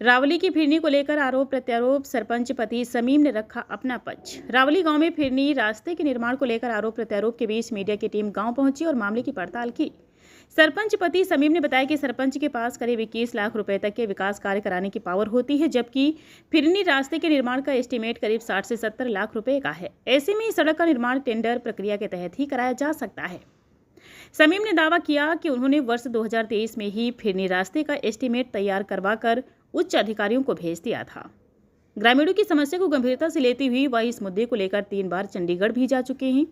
रावली की फिरनी को लेकर आरोप प्रत्यारोप, सरपंच पति समीम ने रखा अपना पक्ष। रावली गांव में फिरनी रास्ते के निर्माण को लेकर आरोप प्रत्यारोप के बीच मीडिया की टीम गांव पहुंची और मामले की पड़ताल की। सरपंच पति समीम ने बताया कि सरपंच के पास करीब 21 लाख रुपए तक के विकास कार्य कराने की पावर होती है, जबकि फिरनी रास्ते के निर्माण का एस्टीमेट करीब 60 से 70 लाख रुपए का है। ऐसे में इस सड़क का निर्माण टेंडर प्रक्रिया के तहत ही कराया जा सकता है। समीम ने दावा किया कि उन्होंने वर्ष 2023 में ही फिरनी रास्ते का एस्टीमेट तैयार करवाकर उच्च अधिकारियों को भेज दिया था। ग्रामीणों की समस्या को गंभीरता से लेते हुए वह इस मुद्दे को लेकर 3 बार चंडीगढ़ भी जा चुके हैं।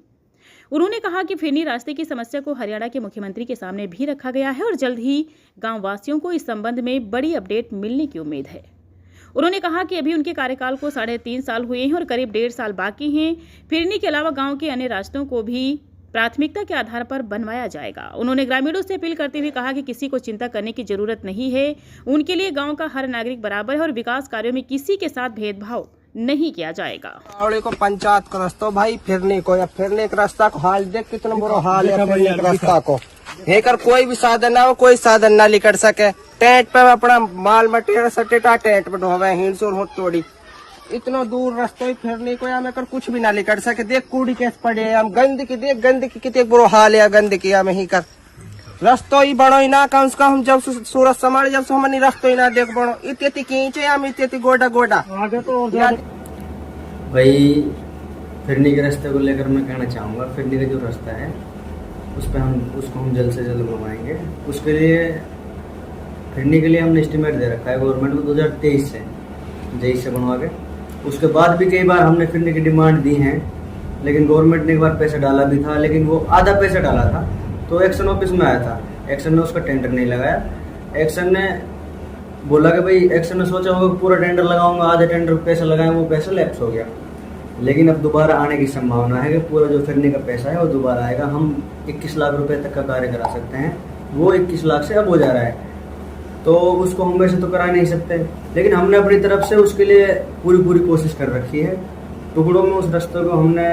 उन्होंने कहा कि फिरनी रास्ते की समस्या को हरियाणा के मुख्यमंत्री के सामने भी रखा गया है और जल्द ही गांव वासियों को इस संबंध में बड़ी अपडेट मिलने की उम्मीद है। उन्होंने कहा कि अभी उनके कार्यकाल को 3.5 साल हुए हैं और करीब 1.5 साल बाकी हैं। फिरनी के अलावा गाँव के अन्य रास्तों को भी प्राथमिकता के आधार पर बनवाया जाएगा। उन्होंने ग्रामीणों से अपील करते हुए कहा कि किसी को चिंता करने की जरूरत नहीं है। उनके लिए गांव का हर नागरिक बराबर है और विकास कार्यों में किसी के साथ भेदभाव नहीं किया जाएगा। रावली को पंचायत का रास्ता भाई फिरने को, या फिरने के रास्ता को हाल देख कितना बुरा हाल है। फिरने के रास्ता को लेकर कोई भी साधन ना हो, कोई साधन ना निकल सके। टेंट पे अपना माल मटेरियल सटेटा टेंट पे ढोवे हिंसुर हो तोड़ी। इतना दूर रास्ते फिरने को या कर कुछ भी ना निकल सके। देख कूड़ी कैसे पड़े, हम गंदगी देख, गंदगी कितने बुरा हाल है। गंदगी हम ही कर रास्ता ही बड़ो ही ना, कम से कम हम जब सूरत संभाले जब से हम नहीं रास्ता ही ना देख बड़ो। इतनी खींचे हम इतनी गोडा गोडा आगे तो भाई। फिरनी के रास्ते को लेकर मैं कहना चाहूँगा, फिरनी का जो रास्ता है उसको हम जल्द से जल्द बनवाएंगे। उसके लिए फिरनी के लिए हमने एस्टीमेट दे रखा है गवर्नमेंट को 2023 से, 23 से बनवा के। उसके बाद भी कई बार हमने फिरनी की डिमांड दी है, लेकिन गवर्नमेंट ने एक बार पैसा डाला भी था, लेकिन वो आधा पैसा डाला था तो एक्शन ऑफिस में आया था। एक्शन ने उसका टेंडर नहीं लगाया। एक्शन ने बोला कि भाई, एक्शन ने सोचा होगा पूरा टेंडर लगाऊंगा, आधे टेंडर पैसा लगाए, वो पैसा लैप्स हो गया। लेकिन अब दोबारा आने की संभावना है कि पूरा जो फिरनी का पैसा है वो दोबारा आएगा। हम 21 लाख रुपए तक का कार्य करा सकते हैं, वो 21 लाख से अब हो जा रहा है, तो उसको हम वैसे तो करा नहीं सकते, लेकिन हमने अपनी तरफ से उसके लिए पूरी कोशिश कर रखी है। टुकड़ों में उस रास्ते को हमने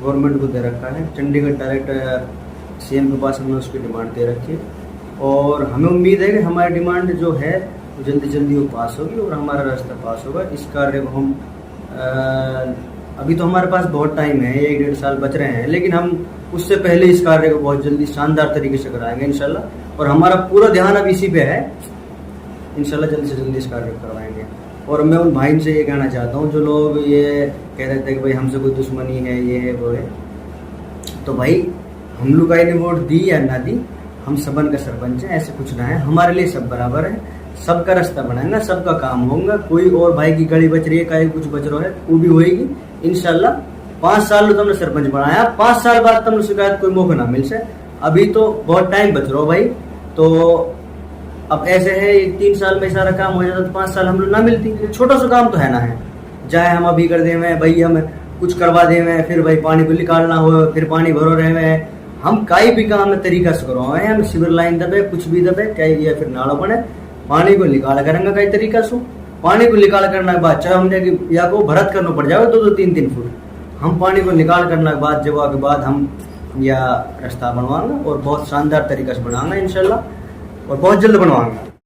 गवर्नमेंट को दे रखा है। चंडीगढ़ डायरेक्ट सीएम के पास हमने उसकी डिमांड दे रखी है और हमें उम्मीद है कि हमारी डिमांड जो है जल्दी वो पास होगी और हमारा रास्ता पास होगा। इस कार्य को हम अभी तो हमारे पास बहुत टाइम है, 1-1.5 साल बच रहे हैं, लेकिन हम उससे पहले इस कार्य को बहुत जल्दी शानदार तरीके से कराएंगे इंशाल्लाह। और हमारा पूरा ध्यान अब इसी पे है, इंशाल्लाह जल्दी से जल्दी इस कार्य को करवाएंगे। और मैं उन भाई से ये कहना चाहता हूँ जो लोग ये कह रहे थे कि भाई हमसे कोई दुश्मनी है, ये है वो है, तो भाई हम लोग ने वोट दी या ना दी, हम सबन का सरपंच है, ऐसे कुछ ना है। हमारे लिए सब बराबर है, सबका रास्ता बनाएंगे, सबका काम होगा। कोई और भाई की गली बच रही है, कहीं कुछ बच रहा है, वो भी होएगी इंशाल्लाह। 5 साल तुमने सरपंच बनाया, 5 साल बाद तुमने शिकायत कोई मौका ना मिल से। अभी तो बहुत टाइम बच रहा हो भाई, तो अब ऐसे है 3 साल में सारा काम हो जाता तो 5 साल हम लोग ना मिलती। छोटा सा काम तो है ना है, चाहे हम अभी कर दे में भाई, हम कुछ करवा दे में, फिर भाई पानी को निकालना हो, फिर पानी भरो रहे में, हम कई भी काम में तरीका से करो है। हम सिविल लाइन दबे, कुछ भी दबे, या फिर नाला बने, पानी को निकाल करेंगे कई तरीका से। पानी को निकाल करने के बाद चाहे हमने या को भरत करना पड़ जाए 2-3 फुट, हम पानी को निकाल करने के बाद जब के बाद हम या रास्ता बनवाएंगे और बहुत शानदार तरीका से बनाएंगे इंशाल्लाह, और बहुत जल्द बनवाएंगे।